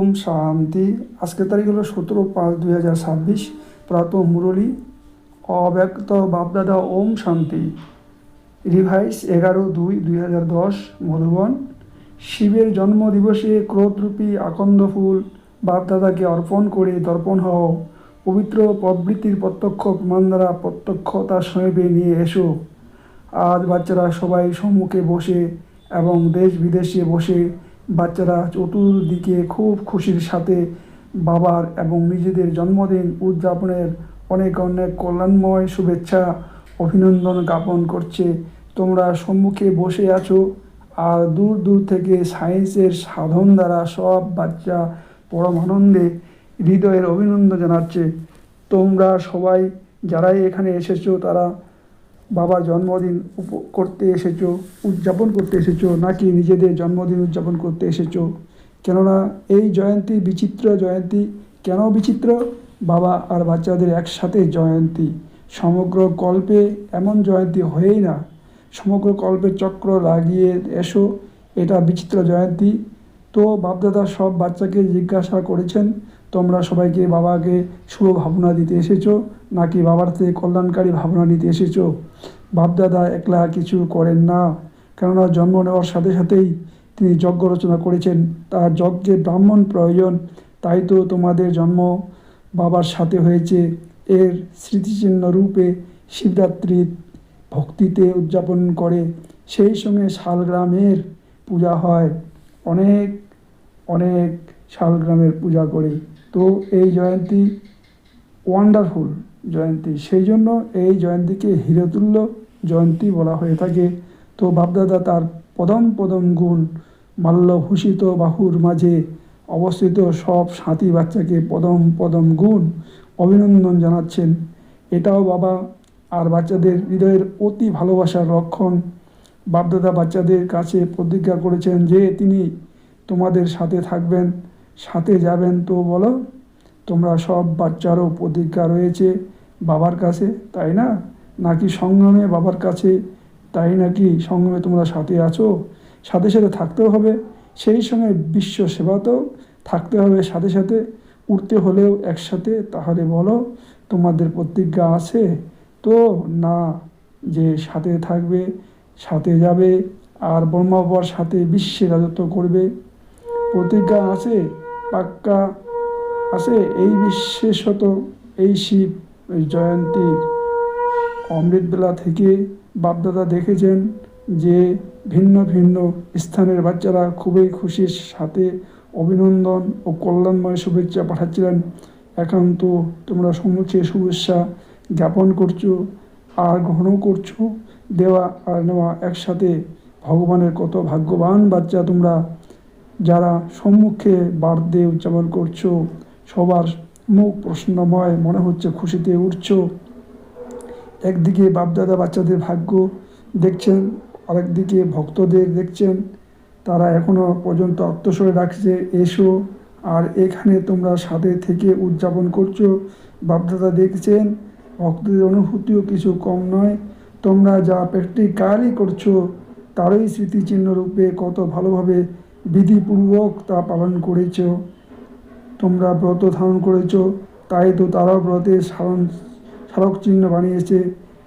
ওম শান্তি। আজকের তারিখ হলো 17/5/2026। প্রাত মুরলী। অব্যক্ত বাপদাদা ওম শান্তি। রিভাইস 11/2/2010 মধুবন। শিবের জন্মদিবসে ক্রোধরূপী আকন্দ ফুল বাপদাদাকে অর্পণ করে দর্পণ হও। পবিত্র প্রবৃত্তির প্রত্যক্ষ প্রমাণ দ্বারা প্রত্যক্ষতার সমীপে নিয়ে এসো। আজ বাচ্চারা সবাই সম্মুখে বসে এবং দেশ বিদেশে বসে বাচ্চারা চতুর্দিকে খুব খুশির সাথে বাবার এবং নিজেদের জন্মদিন উদযাপনের অনেক অনেক কল্যাণময় শুভেচ্ছা অভিনন্দন জ্ঞাপন করছে। তোমরা সম্মুখে বসে আছো আর দূর দূর থেকে সায়েন্সের সাধন দ্বারা সব বাচ্চা পরম আনন্দে হৃদয়ের অভিনন্দন জানাচ্ছে। তোমরা সবাই যারাই এখানে এসেছো তারা বাবার জন্মদিন করতে এসেছো, উদযাপন করতে এসেছো, নাকি নিজেদের জন্মদিন উদযাপন করতে এসেছো? কেননা এই জয়ন্তী বিচিত্র জয়ন্তী। কেন বিচিত্র? বাবা আর বাচ্চাদের একসাথে জয়ন্তী। সমগ্র কল্পে এমন জয়ন্তী হয়েই না। সমগ্র কল্পের চক্র লাগিয়ে এসো, এটা বিচিত্র জয়ন্তী। তো বাপদাদা সব বাচ্চাকে জিজ্ঞাসা করেছেন, তোমরা সবাইকে বাবাকে শুভ ভাবনা দিতে এসেছো নাকি বাবার থেকে কল্যাণকারী ভাবনা নিতে এসেছো? বাপদাদা একলা কিছু করেন না, কেননা জন্ম নেওয়ার সাথে সাথেই তিনি যজ্ঞ রচনা করেছেন। তার যজ্ঞে ব্রাহ্মণ প্রয়োজন, তাই তো তোমাদের জন্ম বাবার সাথে হয়েছে। এর স্মৃতিচিহ্ন রূপে শিবরাত্রি ভক্তিতে উদযাপন করে। সেই সঙ্গে শালগ্রামের পূজা হয়, অনেক অনেক শালগ্রামের পূজা করে। তো এই জয়ন্তী ওয়ান্ডারফুল জয়ন্তী, সেই জন্য এই জয়ন্তীকে হীরতুল্য জয়ন্তী বলা হয়ে থাকে। তো বাপদাদা তার পদম পদম গুণ মাল্যভূষিত বাহুর মাঝে অবস্থিত সব সাথী বাচ্চাকে পদম পদম গুণ অভিনন্দন জানাচ্ছেন। এটাও বাবা আর বাচ্চাদের হৃদয়ের অতি ভালোবাসার রক্ষণ। বাপদাদা বাচ্চাদের কাছে প্রতিজ্ঞা করেছেন যে তিনি তোমাদের সাথে থাকবেন, সাথে যাবেন। তো বলো, তোমরা সব বাচ্চারও প্রতিজ্ঞা রয়েছে বাবার কাছে, তাই না? নাকি সংগ্রামে বাবার কাছে, তাই নাকি সংগ্রামে তোমরা সাথে আছো? সাথে সাথে থাকতেও হবে, সেই সঙ্গে বিশ্ব সেবাতেও থাকতে হবে সাথে সাথে, উঠতে হলেও একসাথে। তাহলে বলো, তোমাদের প্রতিজ্ঞা আছে তো? না যে সাথে থাকবে, সাথে যাবে আর ব্রহ্মাবার সাথে বিশ্বে রাজত্ব করবে? প্রতিজ্ঞা আছে, পাক্কা আছে। এই বিশেষত এই শিব জয়ন্তীর অমৃতবেলা থেকে বাপদাদা দেখেছেন যে ভিন্ন ভিন্ন স্থানের বাচ্চারা খুবই খুশির সাথে অভিনন্দন ও কল্যাণময় শুভেচ্ছা পাঠাচ্ছিলেন। এখন তো তোমরা সম্মুখে শুভেচ্ছা জ্ঞাপন করছো আর গ্রহণও করছো। দেওয়া আর নেওয়া একসাথে। ভগবানের কত ভাগ্যবান বাচ্চা তোমরা, যারা সম্মুখে বার্থডে উদযাপন করছো। সবার মুখ প্রসন্নময়, মনে হচ্ছে খুশিতে উঠছো। একদিকে বাপদাদা বাচ্চাদের ভাগ্য দেখছেন, আরেকদিকে ভক্তদের দেখছেন, তারা এখনও পর্যন্ত আত্মস্বরে ডাকছে এসো, আর এখানে তোমরা সাথে থেকে উদযাপন করছো। বাপদাদা দেখছেন ভক্তদের অনুভূতিও কিছু কম নয়। তোমরা যা প্র্যাকটিক্যালি করছো তারই স্মৃতিচিহ্ন রূপে কত ভালোভাবে বিধিপূর্বক তা পালন করেছ। তোমরা ব্রত ধারণ করেছ, তাই তো তারাও ব্রতের স্মারক চিহ্ন বানিয়েছে।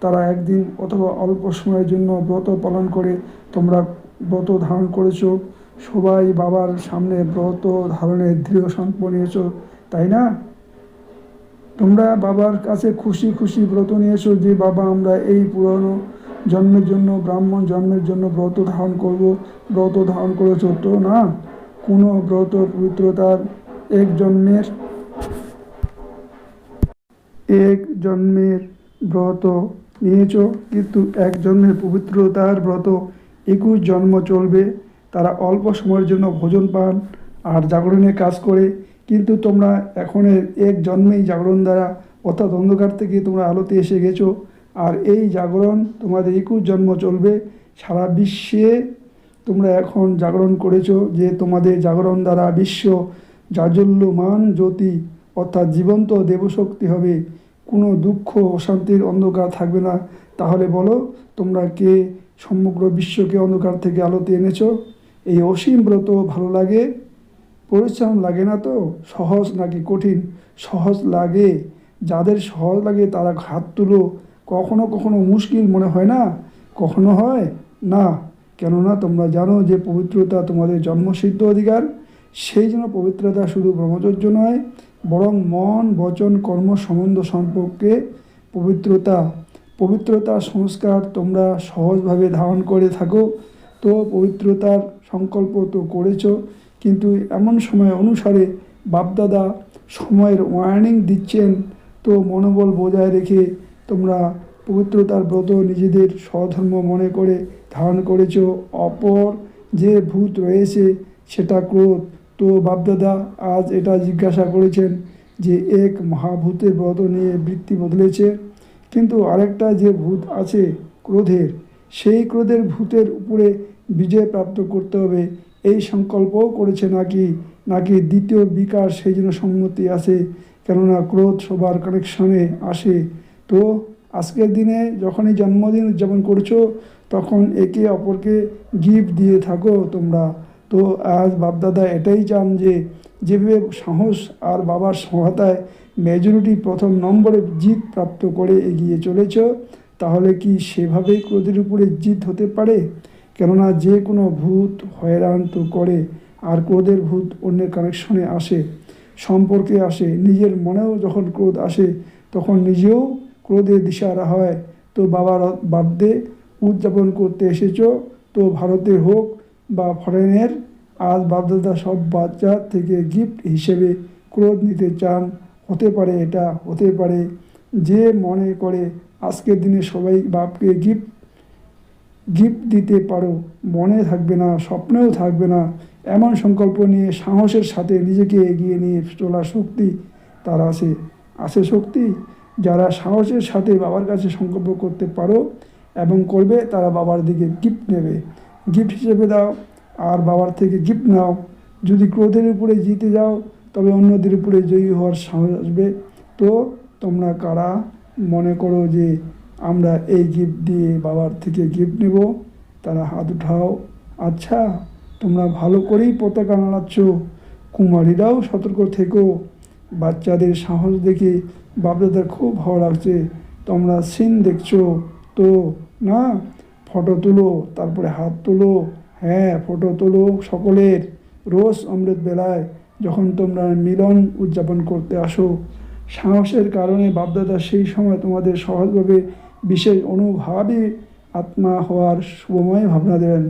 তারা একদিন অথবা অল্প সময়ের জন্য ব্রত পালন করে, তোমরা ব্রত ধারণ করেছ। সবাই বাবার সামনে ব্রত ধারণের দৃঢ় সংকল্প নিয়েছ, তাই না? তোমরা বাবার কাছে খুশি খুশি ব্রত নিয়েছো যে বাবা আমরা এই পুরনো জন্মের জন্য, ব্রাহ্মণ জন্মের জন্য ব্রত ধারণ করব। ব্রত ধারণ করেছো তো না? কোনো ব্রত পবিত্রতার এক জন্মের ব্রত নিয়েছ, কিন্তু এক জন্মের পবিত্রতার ব্রত 21 জন্ম চলবে। তারা অল্প সময়ের জন্য ভোজন পান আর জাগরণের কাজ করে, কিন্তু তোমরা এখন এক জন্মেই জাগরণ দ্বারা অর্থাৎ অন্ধকার থেকে তোমরা আলোতে এসে গেছো। আর এই জাগরণ তোমাদের 21 জন্ম চলবে। সারা বিশ্বে তোমরা এখন জাগরণ করেছো যে তোমাদের জাগরণ দ্বারা বিশ্ব জাজ্বল্যমান জ্যোতি অর্থাৎ জীবন্ত দেবশক্তি হবে। কোনো দুঃখ অশান্তির অন্ধকার থাকবে না। তাহলে বলো, তোমরা কে সমগ্র বিশ্বকে অন্ধকার থেকে আলোতে এনেছো? এই অসীম ব্রত ভালো লাগে? পরিশ্রম লাগে না তো? সহজ নাকি কঠিন? সহজ লাগে। যাদের সহজ লাগে তারা হাত তুলো। কখনো কখনো মুশকিল মনে হয় না? কখনো হয় না। কেননা তোমরা জানো যে পবিত্রতা তোমাদের জন্মসিদ্ধ অধিকার। সেই জন্য পবিত্রতা শুধু ব্রহ্মচর্য নয়, বরং মন, বচন, কর্ম সম্বন্ধ সম্পর্কে পবিত্রতা। পবিত্রতার সংস্কার তোমরা সহজভাবে ধারণ করে থাকো। তো পবিত্রতার সংকল্প তো করেছো, কিন্তু এমন সময় অনুসারে বাপদাদা সময়ের ওয়ার্নিং দিচ্ছেন। তো মনোবল বজায় রেখে তোমরা পবিত্রতার ব্রত নিজেদের স্বধর্ম মনে করে ধারণ করেছ। অপর যে ভূত রয়েছে সেটা ক্রোধ। তো বাপদাদা আজ এটা জিজ্ঞাসা করেছেন যে এক মহাভূতের ব্রত নিয়ে বৃত্তি বদলেছে, কিন্তু আরেকটা যে ভূত আছে ক্রোধের, সেই ক্রোধের ভূতের উপরে বিজয় প্রাপ্ত করতে হবে, এই সংকল্পও করেছে নাকি নাকি দ্বিতীয় বিকার সেই জন্য সম্মতি আছে। কেননা ক্রোধ সবার কানেকশনে আসে। তো আজকের দিনে যখনই জন্মদিন উদযাপন করছো তখন একে অপরকে গিফট দিয়ে থাকো তোমরা। তো আজ বাপদাদা এটাই চান যে যেভাবে সাহস আর বাবার সহায়তায় মেজরিটি প্রথম নম্বরে জিত প্রাপ্ত করে এগিয়ে চলেছ, তাহলে কি সেভাবেই ক্রোধের উপরে জিত হতে পারে? কেননা যে কোনো ভূত হয়রান তো করে, আর ক্রোধের ভূত অন্যের কানেকশনে আসে, সম্পর্কে আসে। নিজের মনেও যখন ক্রোধ আসে তখন নিজেও ক্রোধে দিশাহারা হয়। তো বাবার বার্থডে উদযাপন করতে এসেছো, তো ভারতের হোক বা ফরেনের, আজ বাপদাদা সব বাচ্চা থেকে গিফট হিসেবে ক্রোধ নিতে চান। হতে পারে এটা, হতে পারে যে মনে করে আজকের দিনে সবাই বাপকে গিফট দিতে পারো, মনে থাকবে না, স্বপ্নেও থাকবে না। এমন সংকল্প নিয়ে সাহসের সাথে নিজেকে এগিয়ে নিয়ে চলার শক্তি তার আছে। আছে শক্তি। যারা সাহসের সাথে বাবার কাছে সংকল্প করতে পারো এবং করবে, তারা বাবার দিকে গিফট নেবে। গিফট হিসেবে দাও আর বাবার থেকে গিফট নাও। যদি ক্রোধের উপরে জিতে যাও তবে অন্যদের উপরে জয়ী হওয়ার সাহস আসবে। তো তোমরা কারা মনে করো যে আমরা এই গিফট দিয়ে বাবার থেকে গিফট নেব, তারা হাত উঠাও। আচ্ছা, তোমরা ভালো করেই পতাকা নাড়াচ্ছ। কুমারীরাও সতর্ক থেকো। বাচ্চাদের সাহস দেখে বাপদাদার খুব ভালো লাগছে। তোমরা সিন দেখছো তো না? ফটো তুলো, তারপরে হাত তুলো। হ্যাঁ, ফটো তোলো সকলের। রোজ অমৃত বেলায় যখন তোমরা মিলন উদযাপন করতে আসো, সাহসের কারণে বাপদাদা সেই সময় তোমাদের সহজভাবে বিশেষ অনুভাবে আত্মা হওয়ার শুভময় ভাবনা দেবেন।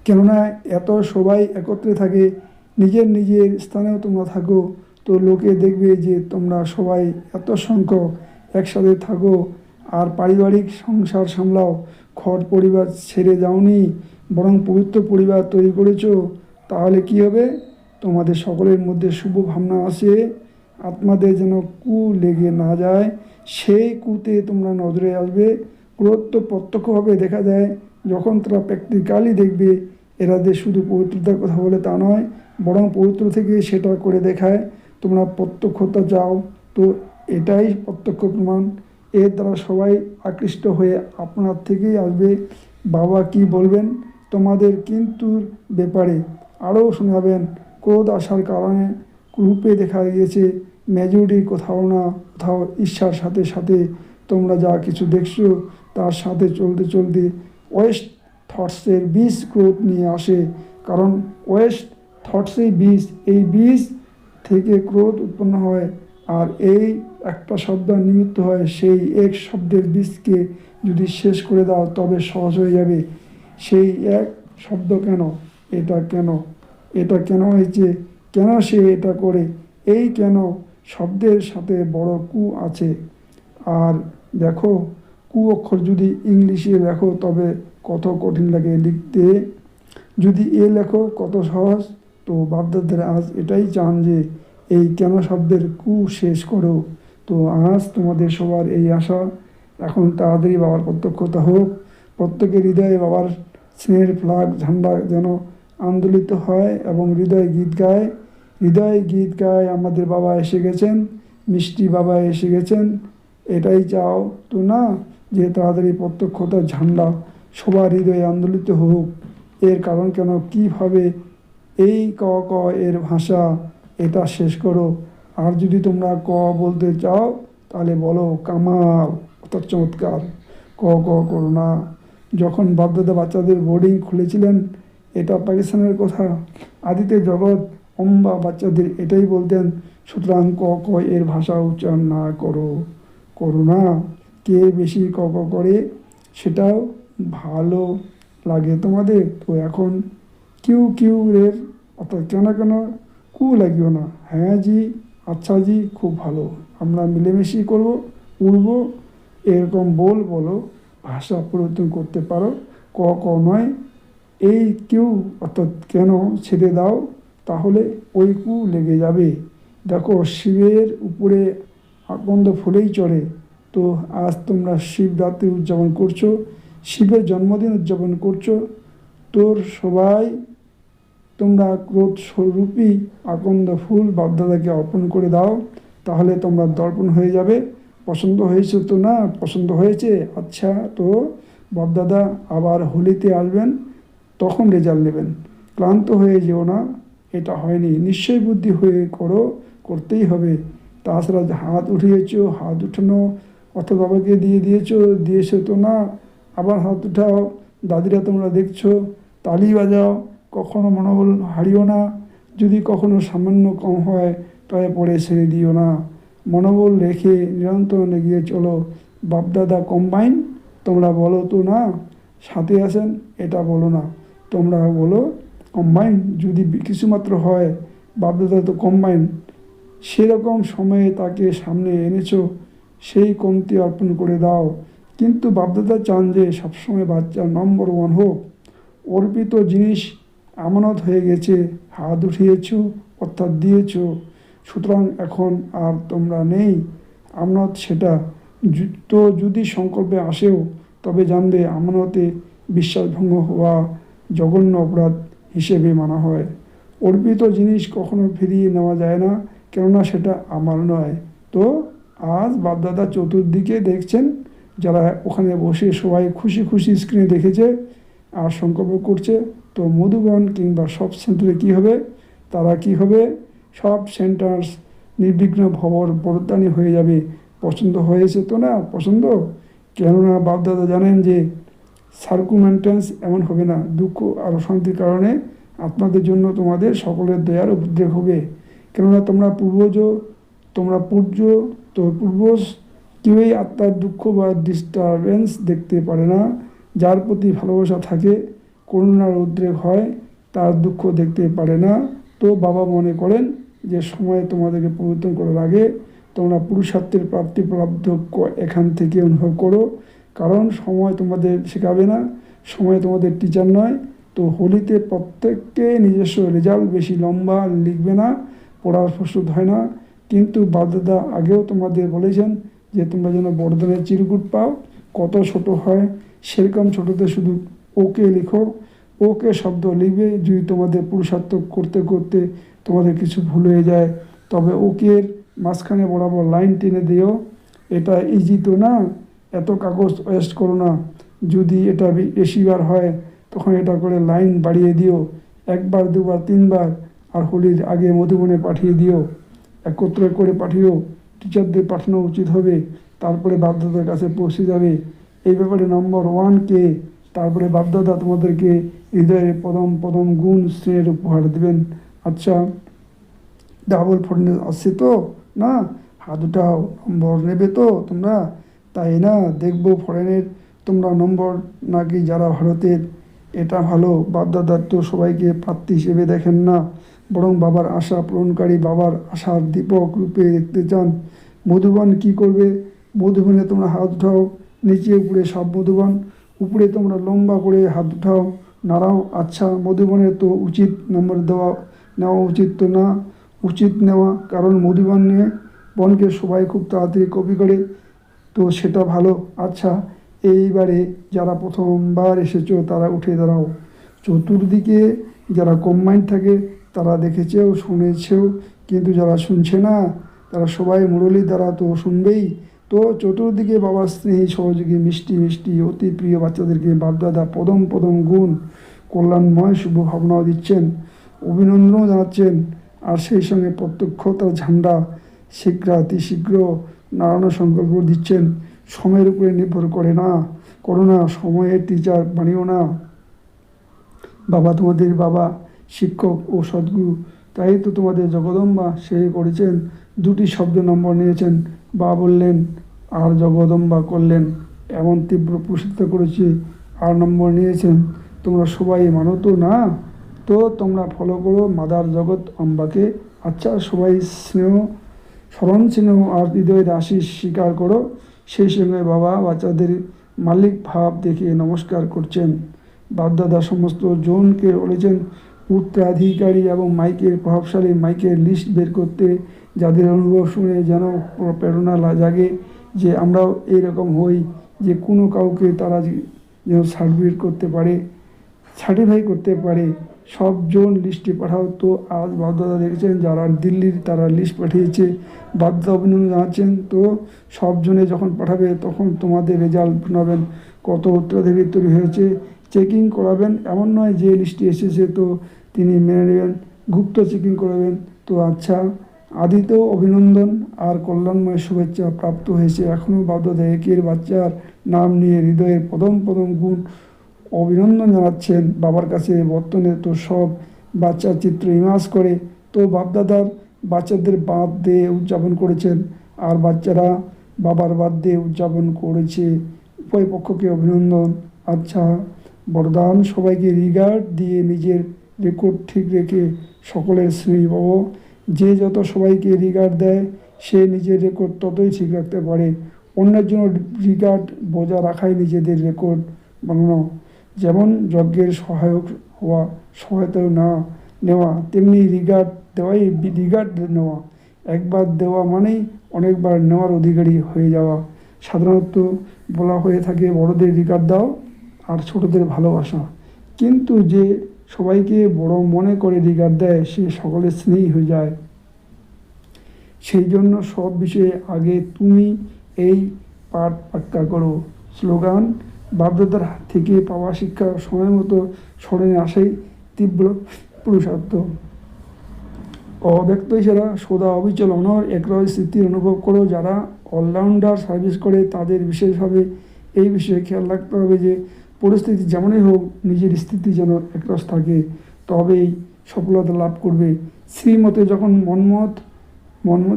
কেননা এত সবাই একত্রে থাকে, নিজের নিজের স্থানেও তোমরা থাকো, তো লোকে দেখবে যে তোমরা সবাই এত সংখ্যক একসাথে থাকো আর পারিবারিক সংসার সামলাও। ঘর পরিবার ছেড়ে যাওনি, বরং পবিত্র পরিবার তৈরি করেছো। তাহলে কি হবে? তোমাদের সকলের মধ্যে শুভ ভাবনা আসে। আত্মাদের যেন কু লেগে না যায়, সেই কুতে তোমরা নজরে আসবে। ক্রোধ তো প্রত্যক্ষভাবে দেখা যায়, যখন তারা প্র্যাকটিক্যালি দেখবে। এরা যে শুধু পবিত্রতার কথা বলে তা নয়, বরং পবিত্র থেকে সেটা করে দেখায়। তোমরা প্রত্যক্ষতা চাও, তো এটাই প্রত্যক্ষ প্রমাণ। এর দ্বারা সবাই আকৃষ্ট হয়ে আপনার থেকেই আসবে। বাবা কি বলবেন তোমাদের কিন্তু ব্যাপারে আরও শোনাবেন। ক্রোধ আসার কারণে রূপে দেখা গিয়েছে মেজরিটি কোথাও না কোথাও ঈর্ষার সাথে সাথে তোমরা যা কিছু দেখছো তার সাথে চলতে চলতে ওয়েস্ট থটসের বীজ ক্রোধ নিয়ে আসে। কারণ ওয়েস্ট থটসেই বীজ, এই বীজ থেকে ক্রোধ উৎপন্ন হয়। আর এই একটা শব্দ নিমিত্ত হয়, সেই এক শব্দের বীজকে যদি শেষ করে দাও তবে সহজ হয়ে যাবে। সেই এক শব্দ কেন, এটা কেন, এটা কেন হয়েছে, কেন সে এটা করে, এই কেন শব্দের সাথে বড় কু আছে। আর দেখো, কু অক্ষর যদি ইংলিশে লেখো তবে কত কঠিন লাগে লিখতে, যদি এ লেখো কত সহজ। তো বাপদাদারা আজ এটাই চান যে এই কেন শব্দের কু শেষ করো। তো আজ তোমাদের সবার এই আশা, এখন তাড়াতাড়ি বাবার প্রত্যক্ষতা হোক। প্রত্যেকের হৃদয়ে বাবার স্নেহের ফ্ল্যাগ ঝান্ডা যেন আন্দোলিত হয় এবং হৃদয় গীত গায়। হৃদয় গীত গায় আমাদের বাবা এসে গেছেন, মিষ্টি বাবা এসে গেছেন। এটাই চাও তো না, যে তাড়াতাড়ি প্রত্যক্ষতার ঝান্ডা সবার হৃদয়ে আন্দোলিত হোক। এর কারণ কেন, কীভাবে এই ক ক এর ভাষা, এটা শেষ করো। আর যদি তোমরা ক বলতে চাও তাহলে বলো কামাল, অর্থাৎ চমৎকার। ক ক করো না। যখন বাপদাদা বাচ্চাদের বোর্ডিং খুলেছিলেন, এটা পাকিস্তানের কথা, আদিতে জগৎ অম্বা বাচ্চাদের এটাই বলতেন। সুতরাং ক ক এর ভাষা উচ্চারণ না করো, করো না। কে বেশি ক ক করে সেটাও ভালো লাগে তোমাদের। তো এখন কিউ কিউ এর অর্থাৎ কেন কেন কু লাগিও না। হ্যাঁ জি, আচ্ছা জি, খুব ভালো, আমরা মিলেমিশি করব, উড়ব, এরকম বলো। ভাষা পরিবর্তন করতে পারো, ক ক নয়। এই কিউ অর্থাৎ কেন ছেড়ে দাও, তাহলে ওই কু লেগে যাবে। দেখো শিবের উপরে আকন্দ ফুলেই চড়ে। তো আজ তোমরা শিবরাত্রি উদযাপন করছো, শিবের জন্মদিন উদযাপন করছো। তোর সবাই তোমরা ক্রোধ স্বরূপী আকন্দ ফুল বাপদাদাকে অর্পণ করে দাও, তাহলে তোমরা দর্পণ হয়ে যাবে। পছন্দ হয়েছে তো? না পছন্দ হয়েছে, আচ্ছা। তো বাপদাদা আবার হোলিতে আসবেন, তখন রেজাল্ট নেবেন। ক্লান্ত হয়ে যেও না, এটা হয়নি, নিশ্চয় বুদ্ধি হয়ে করো, করতেই হবে। তাছাড়া হাত উঠিয়েছো, হাত উঠানো অর্থ বাবাকে দিয়েছো তো? না, আবার হাত উঠাও। দাদিরা তোমরা দেখছো, তালি বাজাও, কখনো মনোবল হারিও না। যদি কখনো সামান্য কম হয় তবে পরে ছেড়ে দিও না, মনোবল রেখে নিরন্তর এগিয়ে চলো। বাপদাদা কম্বাইন, তোমরা বলো তো? না, সাথে আছেন, এটা বলো না, তোমরা বলো কম্বাইন। যদি কিছুমাত্র হয়, বাপদাদা তো কম্বাইন। সেরকম সময়ে তাকে সামনে এনেছো, সেই কমতি অর্পণ করে দাও। কিন্তু বাপদাদা চান যে সবসময় বাচ্চা নম্বর ওয়ান হোক। অর্পিত জিনিস আমানত হয়ে গেছে, হাত উঠিয়েছ অর্থাৎ দিয়েছ। সুতরাং এখন আর তোমরা নেই আমানত, সেটা তো যদি সংকল্পে আসেও, তবে জানবে আমানতে বিশ্বাসভঙ্গ হওয়া জঘন্য অপরাধ হিসেবে মানা হয়। অর্পিত জিনিস কখনো ফিরিয়ে নেওয়া যায় না, কেননা সেটা আমার নয়। তো আজ বাপদাদা চতুর্দিকে দেখছেন, যারা ওখানে বসে সবাই খুশি খুশি স্ক্রিনে দেখেছে আর সংকল্প করছে। তো মধুবন কিংবা সব সেন্টারে কী হবে, তারা কি হবে, সব সেন্টার্স নির্বিঘ্ন ভবর বরদানি হয়ে যাবে। পছন্দ হয়েছে তো? না পছন্দ, কেননা বাপদাদা জানেন যে সার্কুমেন্টেন্স এমন হবে না, দুঃখ আর অশান্তির কারণে আপনাদের জন্য তোমাদের সকলের দয়ার উদ্রেক হবে। কেননা তোমরা পূর্য, তো পূর্বজ কেউই আত্মার দুঃখ বা ডিস্টারবেন্স দেখতে পারে না। যার প্রতি ভালোবাসা থাকে, করুণার উদ্রেক হয়, তার দুঃখ দেখতে পারে না। তো বাবা মনে করেন যে সময় তোমাদেরকে পরিবর্তন করার আগে তোমরা পুরুষার্থের প্রাপ্তিপ্রাপ্ত এখান থেকে অনুভব করো। কারণ সময় তোমাদের শেখাবে না, সময় তোমাদের টিচার নয়। তো হোলিতে প্রত্যেককে নিজস্ব রেজাল্ট বেশি লম্বা লিখবে না, পড়ার প্রস্তুত হয় না। কিন্তু বাপদাদা আগেও তোমাদের বলেছেন যে তোমরা যেন বড়দানের চিরকুট পাও, কত ছোট হয় সেরকম ছোটোতে শুধু ওকে লিখো, ওকে শব্দ লিখবে। যদি তোমাদের পুরুষার্থ করতে করতে তোমাদের কিছু ভুল হয়ে যায়, তবে ওকের মাঝখানে বরাবর লাইন টেনে দিও। এটা ইজি তো? না, এত কাগজ ওয়েস্ট করো না। যদি এটা বেশিবার হয় তখন এটা করে লাইন বাড়িয়ে দিও, একবার দুবার তিনবার। আর হোলির আগে মধুবনে পাঠিয়ে দিও, একত্র করে পাঠিও। টিচারদের পাঠানো উচিত হবে, তারপরে বাপদাদার কাছে পৌঁছে যাবে। এই ব্যাপারে নম্বর ওয়ান কে, তারপরে বাপদাদা তোমাদেরকে হৃদয়ের পদম পদম গুণ স্নেহের উপহার দেবেন। আচ্ছা, ডাবল ফোর্টনেস আসছে তো? না, হাত উঠাও, নম্বর নেবে তো তোমরা? তাই না, দেখবো ফরেনের তোমরা নম্বর নাকি যারা ভারতের। এটা ভালো, বাপদাদার তো সবাইকে প্রার্থী হিসেবে দেখেন না, বরং বাবার আশা পূরণকারী, বাবার আশার দীপক রূপে দেখতে চান। মধুবন কি করবে? মধুবনে তোমরা হাত উঠাও, নিচে উপরে সব মধুবন, উপরে তোমরা লম্বা করে হাত উঠাও, নাড়াও। আচ্ছা, মধুবনে তো উচিত নম্বর নেওয়া উচিত তো? না, উচিত নেওয়া, কারণ মধুবন নিয়ে বনকে সবাই খুব তাড়াতাড়ি কপি করে, তো সেটা ভালো। আচ্ছা, এইবারে যারা প্রথমবার এসেছো তারা উঠে দাঁড়াও। চতুর্দিকে যারা কম্বাইন্ড থাকে তারা দেখেছেও শুনেছেও, কিন্তু যারা শুনছে না তারা সবাই মুরলী দ্বারা তো শুনবেই। তো চতুর্দিকে বাবার স্নেহী সহযোগী মিষ্টি মিষ্টি অতি প্রিয় বাচ্চাদেরকে বাপদাদা পদম পদম গুণ কল্যাণময় শুভ ভাবনাও দিচ্ছেন। অভিনন্দনও জানাচ্ছেন। আর সেই সঙ্গে প্রত্যক্ষতার ঝান্ডা শীঘ্র নাড়ানোর সংকল্প দিচ্ছেন। সময়ের উপরে নির্ভর করো না, সময়ের টিচার বানিও না। বাবা তোমাদের বাবা, শিক্ষক ও সদ্গুরু, তাই তো তোমাদের জগদম্বা সে করেছেন। 2টি শব্দ নম্বর নিয়েছেন, বা বললেন আর জগদম্বা করলেন, এমন তীব্র প্রসিদ্ধ করেছে আর নম্বর নিয়েছেন। তোমরা সবাই মানো তো না? তো তোমরা ফলো করো মাদার জগৎ আম্বাকে। আচ্ছা, সবাই স্মরণ স্নেহ আর হৃদয়ের আশিস স্বীকার করো। সেই সঙ্গে বাবা বাচ্চাদের মালিক ভাব দেখে নমস্কার করছেন। বাপদাদা সমস্ত জনকে বলেছেন উত্তরাধিকারী এবং মাইকের প্রভাবশালী মাইকের লিস্ট বের করতে, যাদের অনুভব শুনে যেন প্রেরণা জাগে যে আমরাও এইরকম হই, যে কোনো কাউকে তারা যেন সার্টিফাই করতে পারে। সব জন লিস্টে পাঠাও। তো আজ বাপদাদা দেখেছেন যারা দিল্লির তারা লিস্ট পাঠিয়েছে, বাপদাদা অভিনন্দন জানাচ্ছেন। তো সব জনে যখন পাঠাবে তখন তোমাদের রেজাল্ট শোনাবেন, কত উত্তরাধিকারী তৈরি হয়েছে চেকিং করাবেন। এমন নয় যে লিস্টে এসেছে তো তিনি মেনে নেবেন, গুপ্ত চেকিং করাবেন। তো আচ্ছা, আদিতেও অভিনন্দন আর কল্যাণময় শুভেচ্ছা প্রাপ্ত হয়েছে। এখনও বাপদাদা একের বাচ্চার নাম নিয়ে হৃদয়ের প্রথম গুণ অভিনন্দন জানাচ্ছেন বাবার কাছে। বর্তমানে তো সব বাচ্চার চিত্র ইমাজ করে, তো বাপদাদার বাচ্চাদের বার্থডে উদযাপন করেছেন আর বাচ্চারা বাবার বার্থডে উদযাপন করেছে। উভয় পক্ষকে অভিনন্দন। আচ্ছা, বরদান সবাইকে রিগার্ড দিয়ে নিজের রেকর্ড ঠিক রেখে সকলের স্নেহ পাব। যে যত সবাইকে রিগার্ড দেয় সে নিজের রেকর্ড ততই ঠিক রাখতে পারে। অন্যের জন্য রিগার্ড বজায় রাখাই নিজেদের রেকর্ড বানানো। যেমন যজ্ঞের সহায়তা না নেওয়া, তেমনি রিগার্ড নেওয়া। একবার দেওয়া মানেই অনেকবার নেওয়ার অধিকারী হয়ে যাওয়া। সাধারণত বলা হয়ে থাকে বড়দের রিগার্ড দাও আর ছোটদের ভালোবাসা, কিন্তু যে সবাইকে বড় মনে করে রিগার্ড দেয় সে সকলের স্নেহী হয়ে যায়। সেই জন্য সব বিষয়ে আগে তুমি এই পাঠ পাক্কা করো। স্লোগান: বাপদাদার হাত থেকে পাওয়া শিক্ষা সময় মতো স্মরণে আসাই তীব্র পুরুষার্থ। অব্যক্ত ইশারা সদা অবিচল অনর একরয় স্মৃতির অনুভব করো। যারা অলরাউন্ডার সার্ভিস করে তাদের বিশেষভাবে এই বিষয়ে খেয়াল রাখতে হবে যে পরিস্থিতি যেমনই হোক নিজের স্থিতি যেন একরস থাকে, তবেই সফলতা লাভ করবে। শ্রীমতে যখন মনমত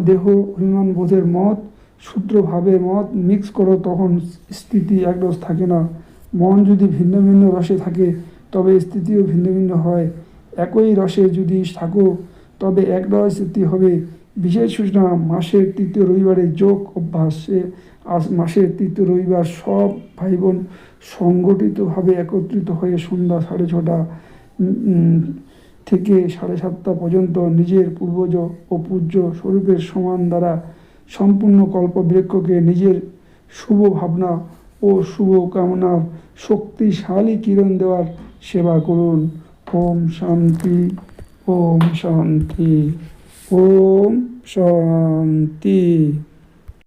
দেহ অভিমান বোধের মত সূত্রভাবে মত মিক্স করো তখন স্থিতি একরস থাকে না। মন যদি ভিন্ন ভিন্ন রসে থাকে তবে স্থিতিও ভিন্ন ভিন্ন হয়। একই রসে যদি থাকো তবে একরস স্থিতি হবে। বিশেষ সূচনা: মাসের 3য় রবিবারে যোগ অভ্যাস। আজ মাসের 3য় রবিবার সব ভাই বোন সংগঠিতভাবে একত্রিত হয়ে সন্ধ্যা 6:30 থেকে 7:30 পর্যন্ত নিজের পূর্বজ ও পূজ্য স্বরূপের সমান দ্বারা সম্পূর্ণ কল্পবৃক্ষকে নিজের শুভ ভাবনা ও শুভ কামনার শক্তিশালী কিরণ দেওয়ার সেবা করুন। ওম শান্তি, ওম শান্তি, ওম শান্তি।